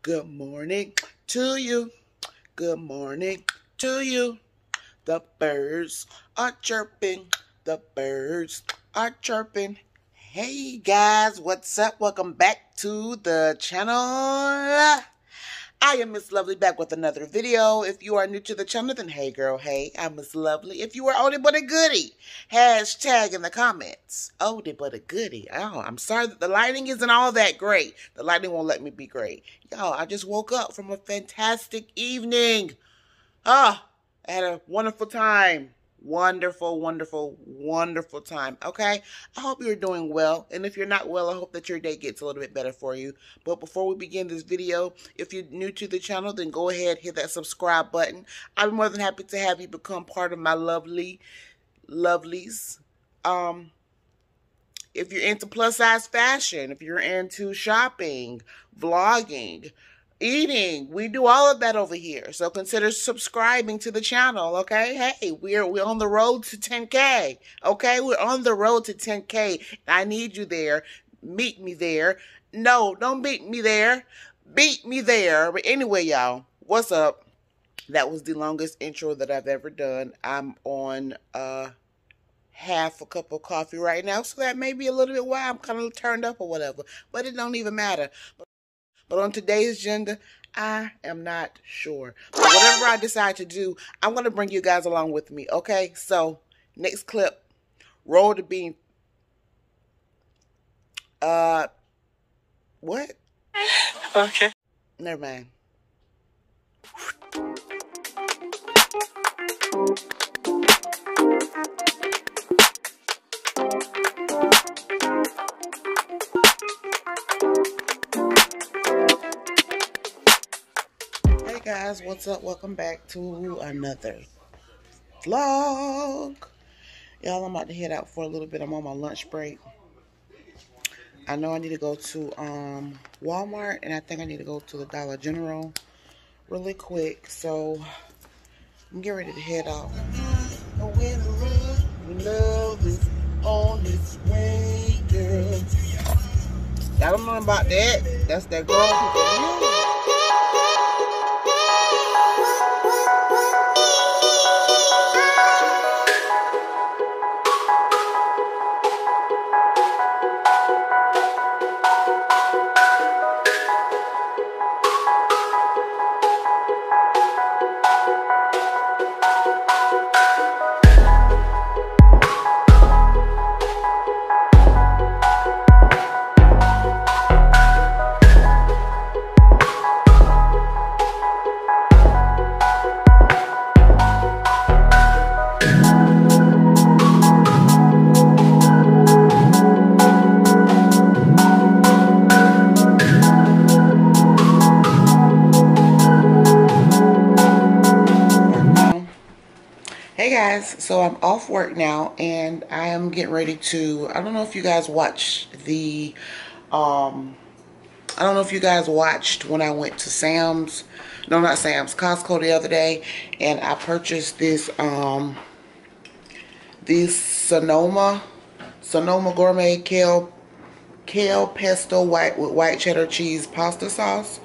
Good morning to you. Good morning to you. The birds are chirping. The birds are chirping. Hey guys, what's up? Welcome back to the channel. I am Miss Lovely back with another video. If you are new to the channel, then hey girl, hey, I'm Miss Lovely. If you are oldie but a goodie, hashtag in the comments, oldie but a goodie. Oh, I'm sorry that the lighting isn't all that great. The lighting won't let me be great. Y'all, I just woke up from a fantastic evening. I had a wonderful time. Wonderful, wonderful, wonderful time. Okay, I hope you're doing well, and if you're not well, I hope that your day gets a little bit better for you. But before we begin this video, if you're new to the channel, then go ahead, hit that subscribe button. I'm more than happy to have you become part of my lovelies. If you're into plus size fashion, if you're into shopping, vlogging, eating, we do all of that over here. So consider subscribing to the channel, okay? Hey, we're on the road to 10K, okay? We're on the road to 10K. I need you there. Meet me there. No, don't beat me there. Beat me there. But anyway, y'all, what's up? That was the longest intro that I've ever done. I'm on half a cup of coffee right now, so that may be a little bit why I'm kind of turned up or whatever. But it don't even matter. But on today's agenda, I am not sure. But whatever I decide to do, I'm going to bring you guys along with me, okay? So, next clip, roll the bean. What? Okay. Never mind. Hey guys, what's up? Welcome back to another vlog. Y'all, I'm about to head out for a little bit. I'm on my lunch break. I know I need to go to Walmart, and I think I need to go to the Dollar General really quick. So I'm getting ready to head out. Love is on its way, girl. Y'all don't know about that. That's that grown people music. Hey guys, so I'm off work now and I am getting ready to, I don't know if you guys watched the, I don't know if you guys watched when I went to Sam's, no not Sam's, Costco the other day, and I purchased this, these Sonoma Gourmet Kale Pesto with white cheddar cheese pasta sauce.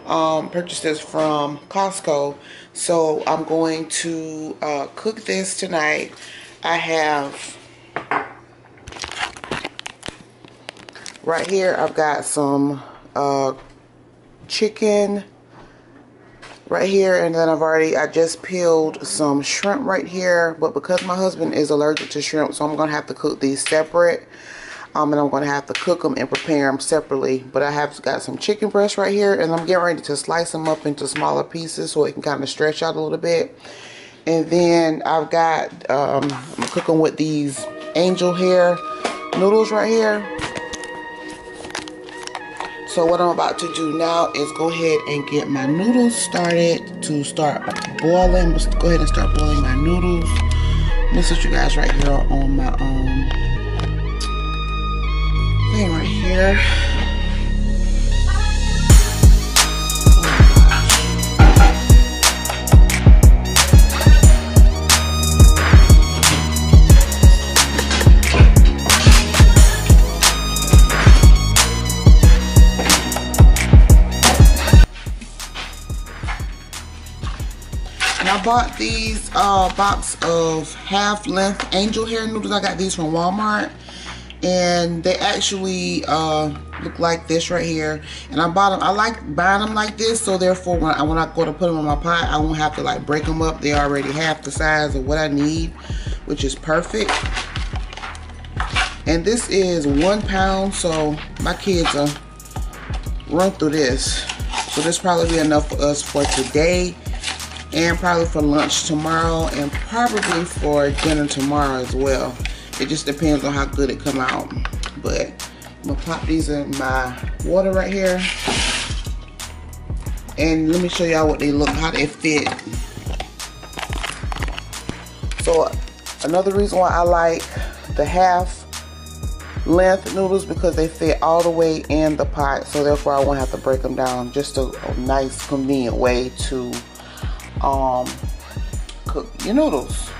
Purchased this from Costco. So I'm going to cook this tonight. I have right here, I've got some chicken right here, and then I just peeled some shrimp right here, but because my husband is allergic to shrimp, so I'm gonna have to cook these separate. And I'm going to have to cook them and prepare them separately. But I have got some chicken breasts right here, and I'm getting ready to slice them up into smaller pieces so it can kind of stretch out a little bit. And then I've got, I'm cooking with these angel hair noodles right here. So what I'm about to do now is go ahead and get my noodles started to start boiling. Let's go ahead and start boiling my noodles. Let me set you guys right here on my thing right here. I bought these box of half-length angel hair noodles. I got these from Walmart, and they actually look like this right here. And I bought them. I like buying them like this, so therefore when I go to put them in my pot, I won't have to like break them up. They're already half the size of what I need, which is perfect. And this is 1 pound, so my kids will run through this. So this probably be enough for us for today, and probably for lunch tomorrow, and probably for dinner tomorrow as well. It just depends on how good it come out. But I'm gonna pop these in my water right here, and let me show y'all what they look, how they fit. So another reason why I like the half length noodles, because they fit all the way in the pot, so therefore I won't have to break them down. Just a nice convenient way to cook your noodles.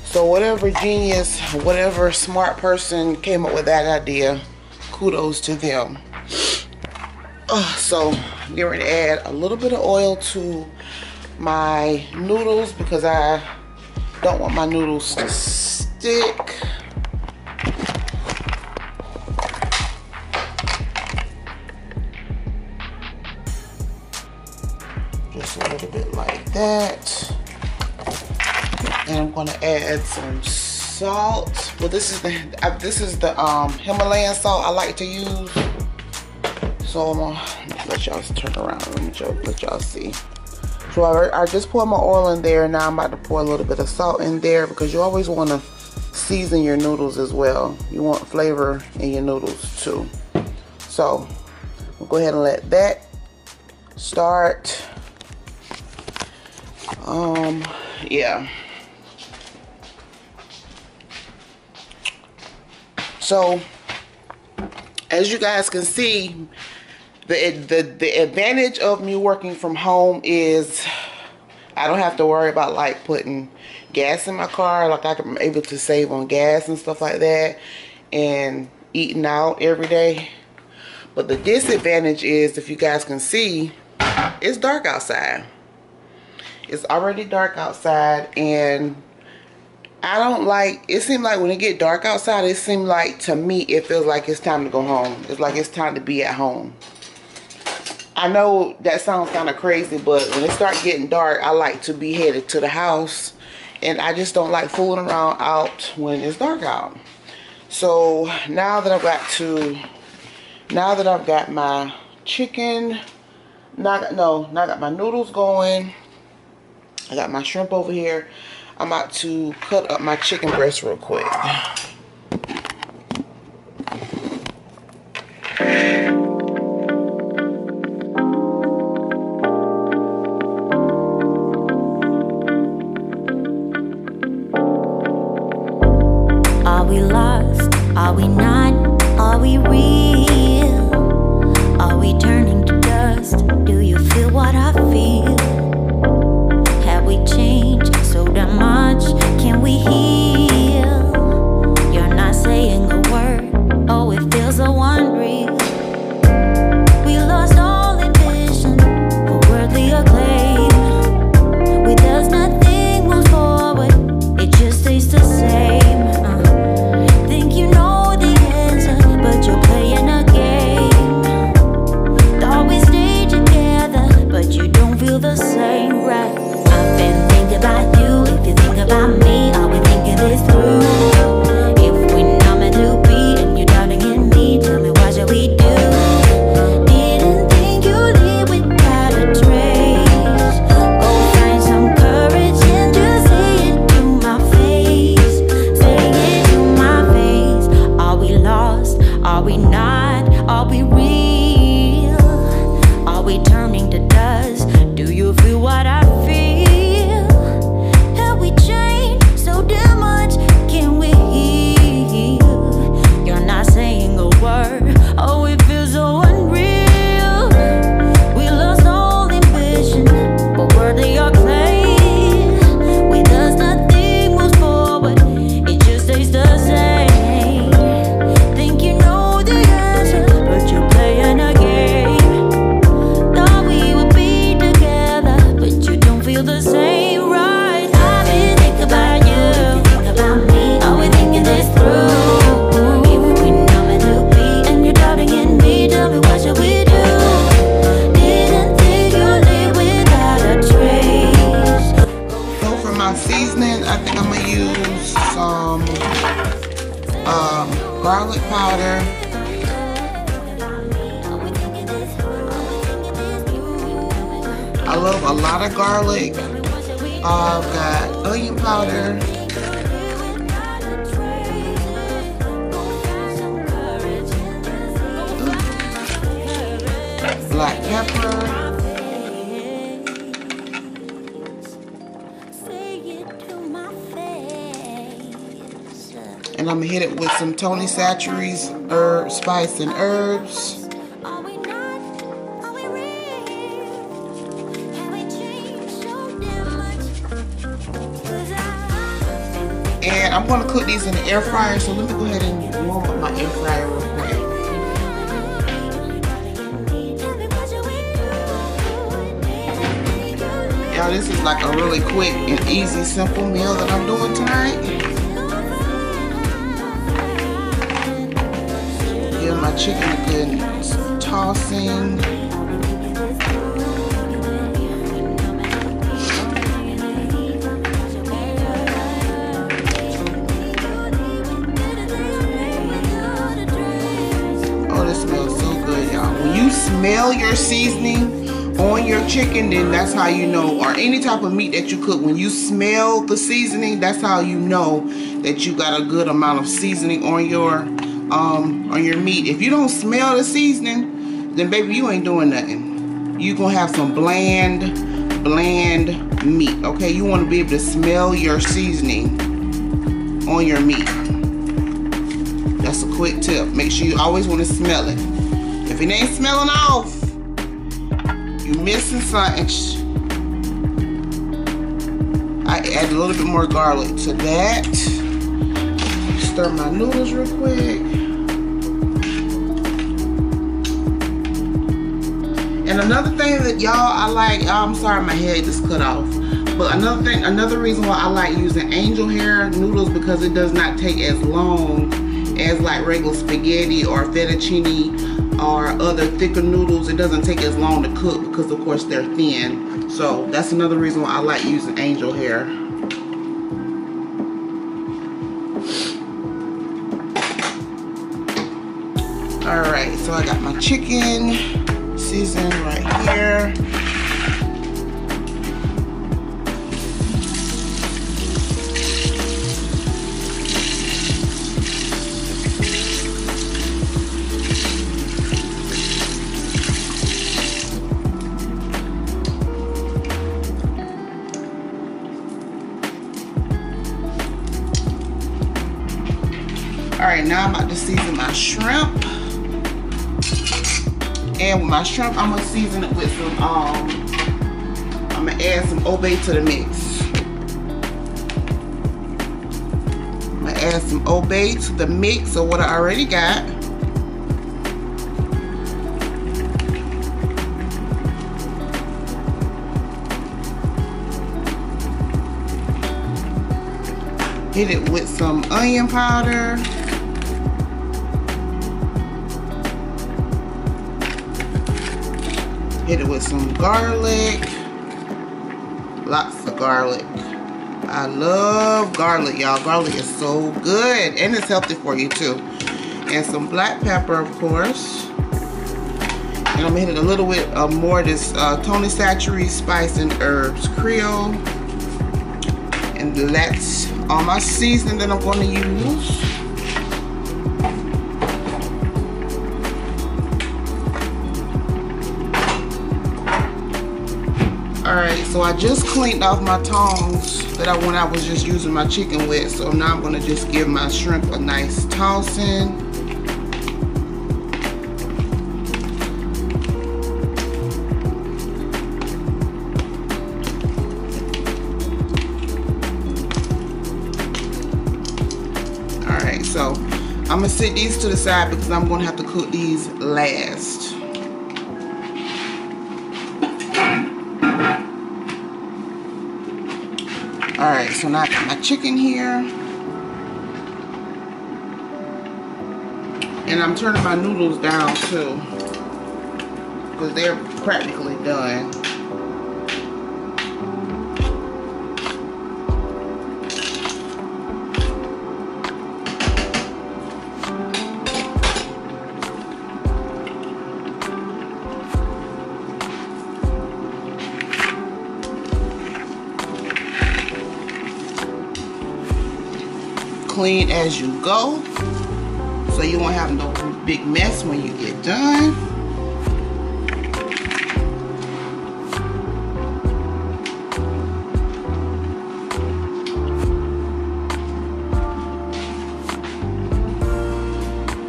So whatever genius, whatever smart person came up with that idea, kudos to them. So I'm getting ready to add a little bit of oil to my noodles because I don't want my noodles to stick. Just a little bit like that. And I'm gonna add some salt. Well, this is the Himalayan salt I like to use. So I'm gonna let y'all turn around. Let y'all see. So I just poured my oil in there. Now I'm about to pour a little bit of salt in there, because you always want to season your noodles as well. You want flavor in your noodles too. So we'll go ahead and let that start. Yeah. So as you guys can see, the advantage of me working from home is I don't have to worry about like putting gas in my car. Like I'm able to save on gas and stuff like that, and eating out every day. But the disadvantage is, if you guys can see, it's dark outside. It's already dark outside, and I don't like, it seems like when it get dark outside, it seems like, to me, it feels like it's time to go home. It's like it's time to be at home. I know that sounds kind of crazy, but when it starts getting dark, I like to be headed to the house, and I just don't like fooling around out when it's dark out. So now that I've got my chicken, now I got my noodles going, I got my shrimp over here, I'm about to cut up my chicken breast real quick. Are we lost? Are we not? Are we real? Are we turning to dust? Do you feel what I feel? Have we changed so damn much? Can we heal? I love a lot of garlic. I've got onion powder. Black pepper. And I'm gonna hit it with some Tony Chachere's spice and herbs. And I'm gonna cook these in the air fryer, so let me go ahead and warm up my air fryer real quick. Y'all, this is like a really quick and easy, simple meal that I'm doing tonight. Give my chicken a good tossing. Oh, this smells so good, y'all. When you smell your seasoning on your chicken, then that's how you know, or any type of meat that you cook, when you smell the seasoning, that's how you know that you got a good amount of seasoning on your meat. If you don't smell the seasoning, then baby, you ain't doing nothing. You gonna have some bland meat. Okay, you want to be able to smell your seasoning on your meat. That's a quick tip. Make sure you always want to smell it. If it ain't smelling off, you missing something. I add a little bit more garlic to that. Stir my noodles real quick. And another thing that y'all, I like, I'm sorry my head just cut off. But another reason why I like using angel hair noodles, because it does not take as long as like regular spaghetti or fettuccine or other thicker noodles. It doesn't take as long to cook because of course they're thin. So that's another reason why I like using angel hair. Alright, so I got my chicken seasoned right here. Alright, now I'm about to season my shrimp. And with my shrimp, I'm gonna season it with some, I'm gonna add some Old Bay to the mix. I'm gonna add some Old Bay to the mix of what I already got. Hit it with some onion powder. Hit it with some garlic. Lots of garlic. I love garlic, y'all. Garlic is so good, and it's healthy for you too. And some black pepper, of course. And I'm gonna hit it a little bit more of this Tony Chachere's spice and herbs Creole. And that's all my seasoning that I'm going to use. Alright, so I just cleaned off my tongs that I was just using my chicken with. So now I'm going to just give my shrimp a nice tossing. Alright, so I'm going to set these to the side because I'm going to have to cook these last. Alright, so now I got my chicken here. And I'm turning my noodles down too, because they're practically done. clean as you go, so you won't have no big mess when you get done.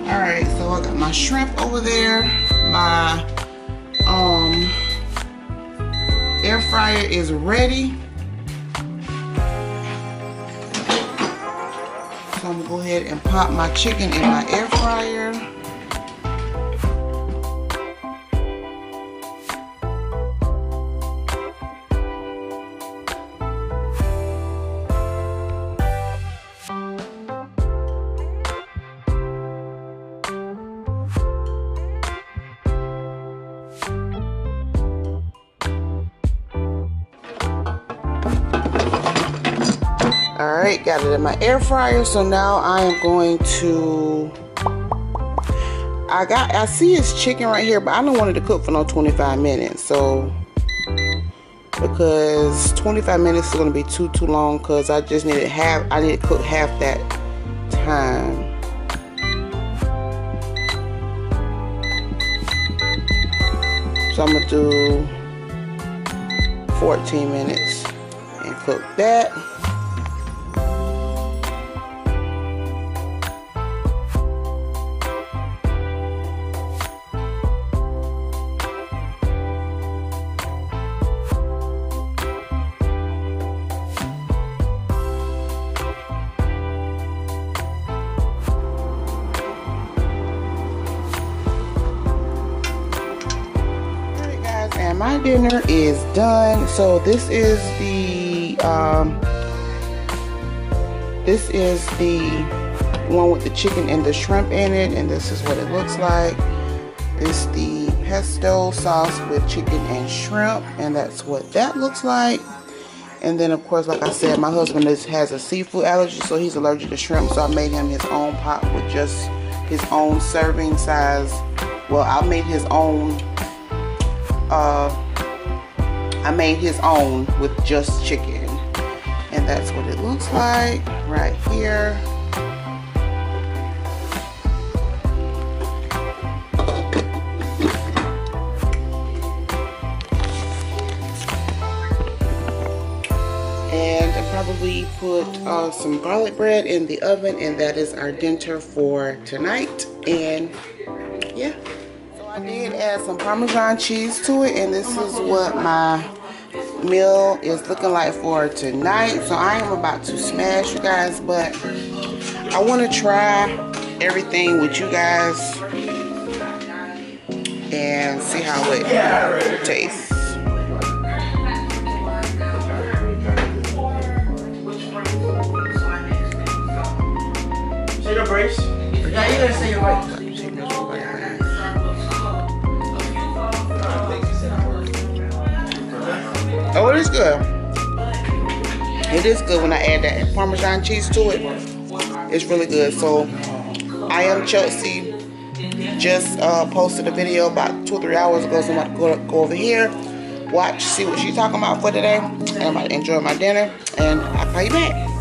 Alright, so I got my shrimp over there. My air fryer is ready. So I'm gonna go ahead and pop my chicken in my air fryer. Alright, got it in my air fryer, so now I am going to, I see it's chicken right here, but I don't want it to cook for no 25 minutes, so, because 25 minutes is going to be too long, because I just need I need to cook half that time. So I'm going to do 14 minutes and cook that. And my dinner is done. So this is the one with the chicken and the shrimp in it, and this is what it looks like. It's the pesto sauce with chicken and shrimp, and that's what that looks like. And then of course, like I said, my husband has a seafood allergy, so he's allergic to shrimp, so I made him his own pot with just his own serving size. Well, I made his own with just chicken, and that's what it looks like right here. And I probably put some garlic bread in the oven, and that is our dinner for tonight. And yeah. I did add some Parmesan cheese to it, and this is what my meal is looking like for tonight. So I am about to smash, you guys, but I want to try everything with you guys and see how it tastes. Say your brace. Yeah, you gotta say your brace. Oh, it is good. It is good when I add that Parmesan cheese to it. It's really good. So, I am Chelsea. Just posted a video about 2 or 3 hours ago, so I'm about to go over here, watch, see what she's talking about for today, and I'm about to enjoy my dinner, and I'll call you back.